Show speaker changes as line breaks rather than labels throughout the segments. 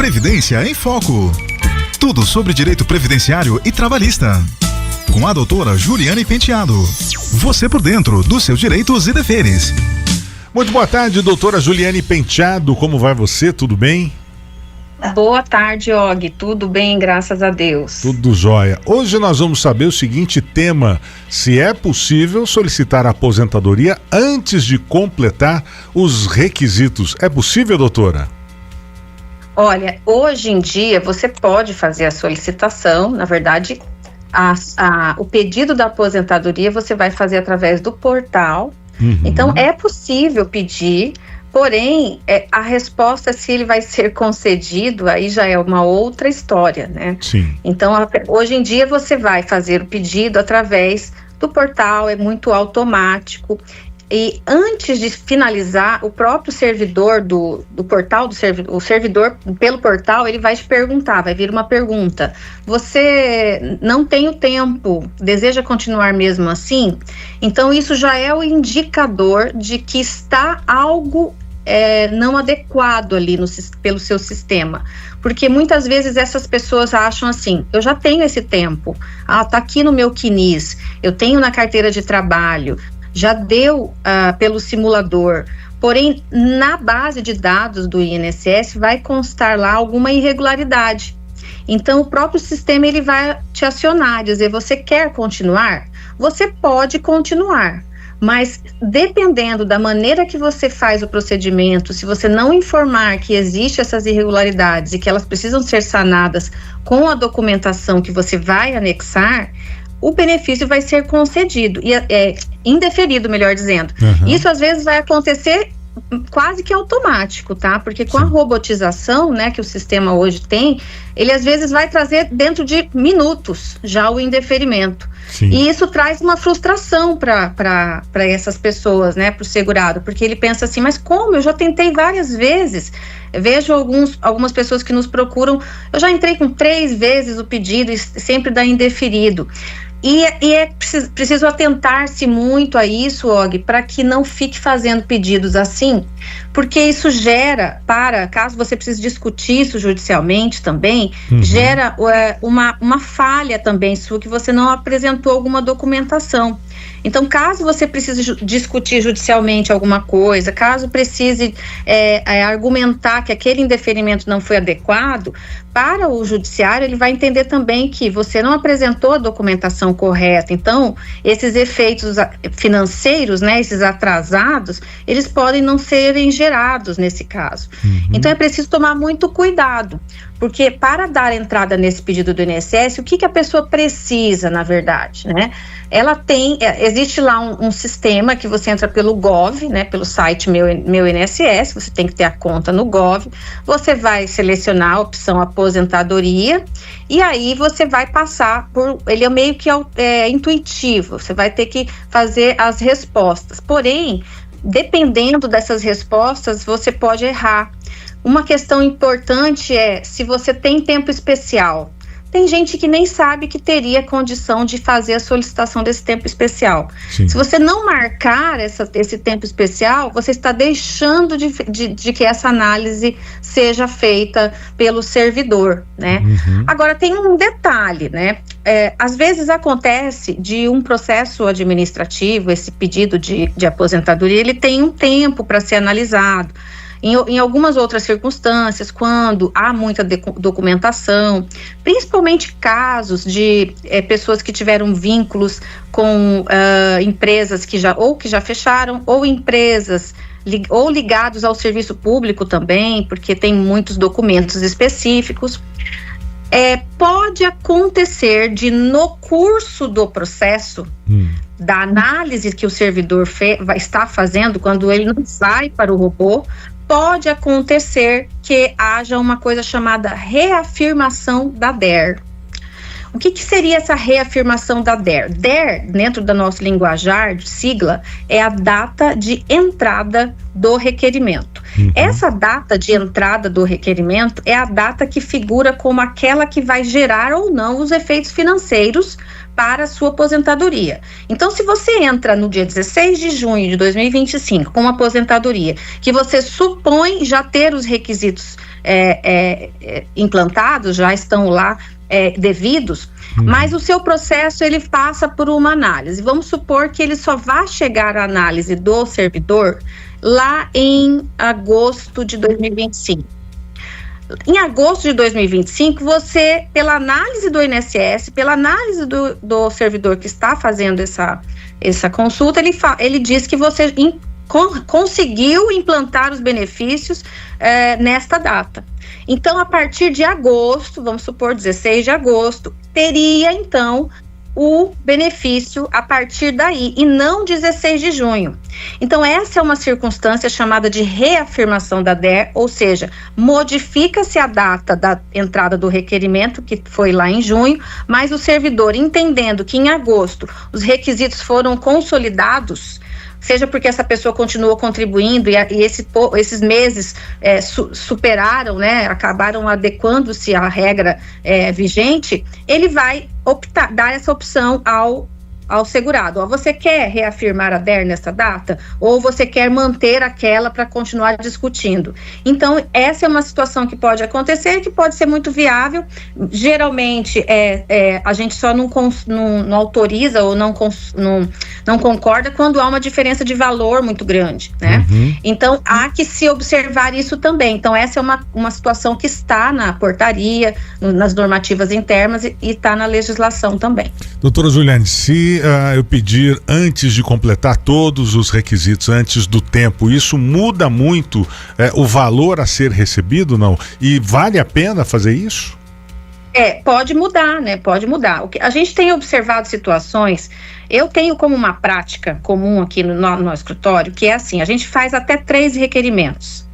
Previdência em Foco. Tudo sobre direito previdenciário e trabalhista. Com a doutora Juliane Penteado. Você por dentro dos seus direitos e deveres.
Muito boa tarde, doutora Juliane Penteado. Como vai você? Tudo bem?
Boa tarde, Og. Tudo bem, graças a Deus.
Tudo jóia. Hoje nós vamos saber o seguinte tema: se é possível solicitar a aposentadoria antes de completar os requisitos. É possível, doutora?
Olha, hoje em dia você pode fazer a solicitação, na verdade, o pedido da aposentadoria você vai fazer através do portal. Então é possível pedir, porém a resposta, se ele vai ser concedido, aí já é uma outra história, né?
Sim.
Então hoje em dia você vai fazer o pedido através do portal, é muito automático. E antes de finalizar, o próprio servidor do portal, o servidor pelo portal, ele vai te perguntar, vai vir uma pergunta: você não tem o tempo, deseja continuar mesmo assim? Então isso já é o indicador de que está algo não adequado ali pelo seu sistema. Porque muitas vezes essas pessoas acham assim: eu já tenho esse tempo, tá aqui no meu CNIS, eu tenho na carteira de trabalho, já deu pelo simulador, porém na base de dados do INSS vai constar lá alguma irregularidade. Então o próprio sistema ele vai te acionar, dizer: você quer continuar? Você pode continuar, mas dependendo da maneira que você faz o procedimento, se você não informar que existem essas irregularidades e que elas precisam ser sanadas com a documentação que você vai anexar, o benefício vai ser concedido, indeferido, melhor dizendo. Isso às vezes vai acontecer quase que automático, tá? Porque com a robotização, né, que o sistema hoje tem, ele às vezes vai trazer dentro de minutos já o indeferimento. Sim. E isso traz uma frustração para essas pessoas, né, para o segurado, porque ele pensa assim: mas como? Eu já tentei várias vezes. Eu vejo algumas pessoas que nos procuram: eu já entrei com 3 vezes o pedido e sempre dá indeferido. E é preciso atentar-se muito a isso, Og, para que não fique fazendo pedidos assim, porque isso gera, caso você precise discutir isso judicialmente também, gera uma falha também sua, que você não apresentou alguma documentação. Então, caso você precise discutir judicialmente alguma coisa, caso precise argumentar que aquele indeferimento não foi adequado, para o judiciário ele vai entender também que você não apresentou a documentação correta. Então, esses efeitos financeiros, né, esses atrasados, eles podem não serem gerados nesse caso. Então, é preciso tomar muito cuidado, porque para dar entrada nesse pedido do INSS, o que a pessoa precisa, na verdade, né? Ela existe lá um sistema que você entra pelo Gov, né, pelo site Meu INSS, você tem que ter a conta no Gov, você vai selecionar a opção aposentadoria, e aí você vai passar ele é meio que intuitivo, você vai ter que fazer as respostas, porém, dependendo dessas respostas, você pode errar. Uma questão importante é se você tem tempo especial. Tem gente que nem sabe que teria condição de fazer a solicitação desse tempo especial. Sim. Se você não marcar esse tempo especial, você está deixando de que essa análise seja feita pelo servidor, né? Agora, tem um detalhe, né? Às vezes acontece de um processo administrativo, esse pedido de aposentadoria, ele tem um tempo para ser analisado. Em algumas outras circunstâncias, quando há muita documentação, principalmente casos de pessoas que tiveram vínculos com empresas que já fecharam, ou empresas ou ligados ao serviço público também, porque tem muitos documentos específicos. Pode acontecer de, no curso do processo, da análise que o servidor está fazendo, quando ele não vai para o robô, pode acontecer que haja uma coisa chamada reafirmação da DER. O que seria essa reafirmação da DER? DER, dentro da nossa linguajar, sigla, é a data de entrada do requerimento. Essa data de entrada do requerimento é a data que figura como aquela que vai gerar ou não os efeitos financeiros para a sua aposentadoria. Então, se você entra no dia 16 de junho de 2025 com uma aposentadoria que você supõe já ter os requisitos implantados, já estão lá devidos, mas o seu processo ele passa por uma análise. Vamos supor que ele só vai chegar à análise do servidor lá em agosto de 2025. Em agosto de 2025, você, pela análise do INSS, pela análise do servidor que está fazendo essa consulta, ele diz que você conseguiu implantar os benefícios nesta data. Então, a partir de agosto, vamos supor 16 de agosto, teria então o benefício a partir daí, e não 16 de junho. Então, essa é uma circunstância chamada de reafirmação da DER, ou seja, modifica-se a data da entrada do requerimento, que foi lá em junho, mas o servidor, entendendo que em agosto os requisitos foram consolidados, seja porque essa pessoa continuou contribuindo e esses meses superaram, né, acabaram adequando-se à regra vigente, ele vai dar essa opção ao segurado. Você quer reafirmar a DER nessa data? Ou você quer manter aquela para continuar discutindo? Então, essa é uma situação que pode acontecer, que pode ser muito viável. Geralmente, a gente só não autoriza ou não concorda quando há uma diferença de valor muito grande, né? Uhum. Então, há que se observar isso também. Então, essa é uma situação que está na portaria, nas normativas internas e está na legislação também.
Doutora Juliane, se eu pedir antes de completar todos os requisitos, antes do tempo, isso muda muito o valor a ser recebido, não? E vale a pena fazer isso?
Pode mudar, né? Pode mudar. A gente tem observado situações, eu tenho como uma prática comum aqui no escritório, que é assim, a gente faz até 3 requerimentos.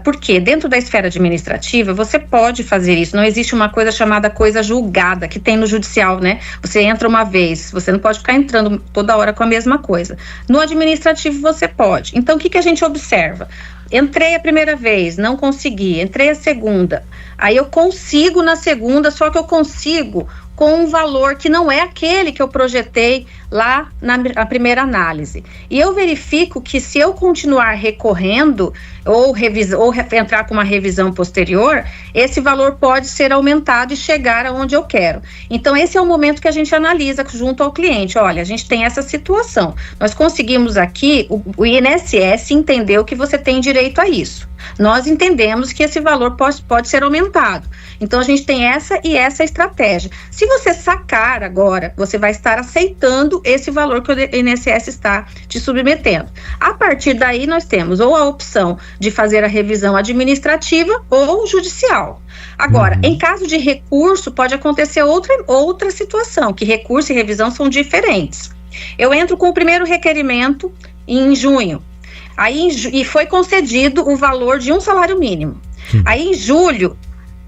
Porque dentro da esfera administrativa você pode fazer isso, não existe uma coisa chamada coisa julgada que tem no judicial, né? Você entra uma vez, você não pode ficar entrando toda hora com a mesma coisa. No administrativo você pode. Então o que a gente observa? Entrei a primeira vez, não consegui, entrei a segunda, aí eu consigo na segunda, só que eu consigo com um valor que não é aquele que eu projetei lá na primeira análise. E eu verifico que se eu continuar recorrendo ou entrar com uma revisão posterior, esse valor pode ser aumentado e chegar aonde eu quero. Então, esse é o momento que a gente analisa junto ao cliente. Olha, a gente tem essa situação. Nós conseguimos aqui, o INSS entendeu que você tem direito a isso. Nós entendemos que esse valor pode ser aumentado. Então, a gente tem essa e essa estratégia. Se você sacar agora, você vai estar aceitando esse valor que o INSS está te submetendo. A partir daí, nós temos ou a opção de fazer a revisão administrativa ou judicial. Agora, em caso de recurso, pode acontecer outra situação, que recurso e revisão são diferentes. Eu entro com o primeiro requerimento em junho. E foi concedido o valor de um salário mínimo. Aí, em julho,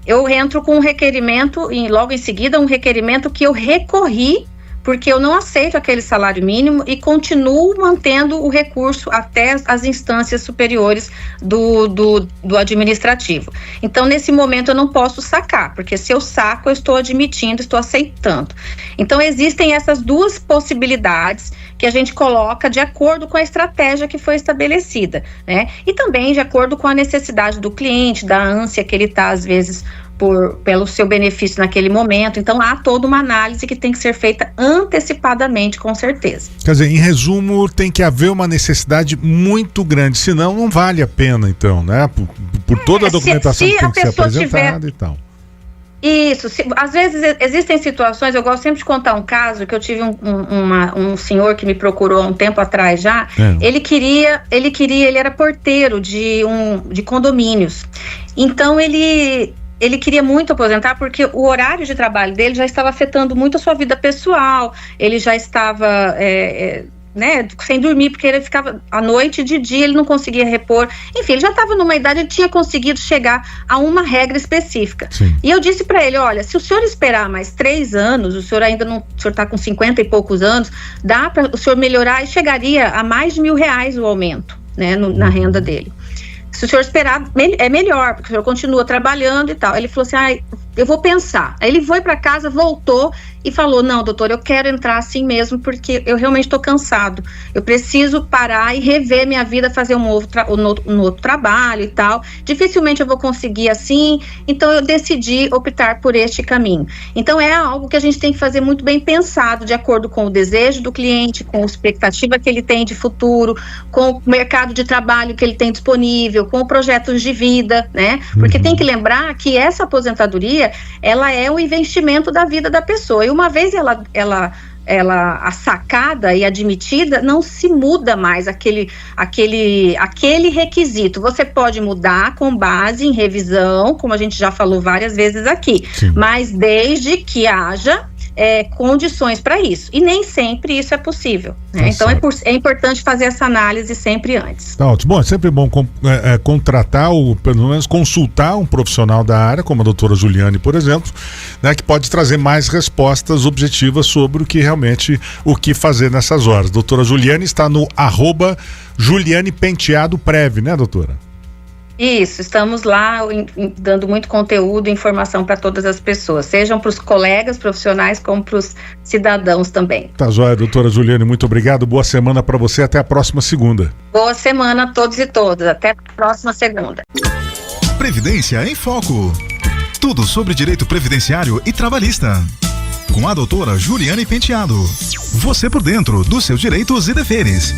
eu entro com um requerimento, logo em seguida, um requerimento que eu recorri, porque eu não aceito aquele salário mínimo e continuo mantendo o recurso até as instâncias superiores do administrativo. Então, nesse momento, eu não posso sacar, porque se eu saco, eu estou admitindo, estou aceitando. Então, existem essas duas possibilidades que a gente coloca de acordo com a estratégia que foi estabelecida, né? E também de acordo com a necessidade do cliente, da ânsia que ele está, às vezes, pelo seu benefício naquele momento. Então, há toda uma análise que tem que ser feita antecipadamente, com certeza.
Quer dizer, em resumo, tem que haver uma necessidade muito grande, senão não vale a pena, então, né? Por toda a documentação que tem que ser apresentada e tal.
Isso, às vezes existem situações, eu gosto sempre de contar um caso, que eu tive um senhor que me procurou há um tempo atrás já, ele era porteiro de condomínios, então ele queria muito aposentar porque o horário de trabalho dele já estava afetando muito a sua vida pessoal, ele já estava sem dormir, porque ele ficava à noite e de dia ele não conseguia repor, enfim, ele já estava numa idade, ele tinha conseguido chegar a uma regra específica. Sim. E eu disse para ele, olha, se o senhor esperar mais 3 anos, o senhor está com 50 e poucos anos, dá para o senhor melhorar e chegaria a mais de R$1.000 o aumento, né, na renda dele. Se o senhor esperar, é melhor, porque o senhor continua trabalhando e tal. Ele falou assim, eu vou pensar. Aí ele foi para casa, voltou e falou, não, doutor, eu quero entrar assim mesmo, porque eu realmente estou cansado. Eu preciso parar e rever minha vida, fazer um outro trabalho e tal. Dificilmente eu vou conseguir assim, então eu decidi optar por este caminho. Então é algo que a gente tem que fazer muito bem pensado, de acordo com o desejo do cliente, com a expectativa que ele tem de futuro, com o mercado de trabalho que ele tem disponível, com projetos de vida, né? Porque tem que lembrar que essa aposentadoria, ela é o investimento da vida da pessoa. E uma vez ela a sacada e admitida, não se muda mais aquele requisito. Você pode mudar com base em revisão, como a gente já falou várias vezes aqui, sim, mas desde que haja condições para isso, e nem sempre isso é possível, né? Então é importante fazer essa análise sempre antes.
Tá ótimo. Bom, é sempre bom contratar ou pelo menos consultar um profissional da área, como a doutora Juliane, por exemplo, né, que pode trazer mais respostas objetivas sobre o que fazer nessas horas. Doutora Juliane está no @JulianePenteadoPrev, né, doutora?
Isso, estamos lá dando muito conteúdo e informação para todas as pessoas, sejam para os colegas profissionais como para os cidadãos também.
Tá joia, doutora Juliane, muito obrigado, boa semana para você, até a próxima segunda.
Boa semana a todos e todas, até a próxima segunda.
Previdência em Foco. Tudo sobre direito previdenciário e trabalhista. Com a doutora Juliane Penteado. Você por dentro dos seus direitos e deveres.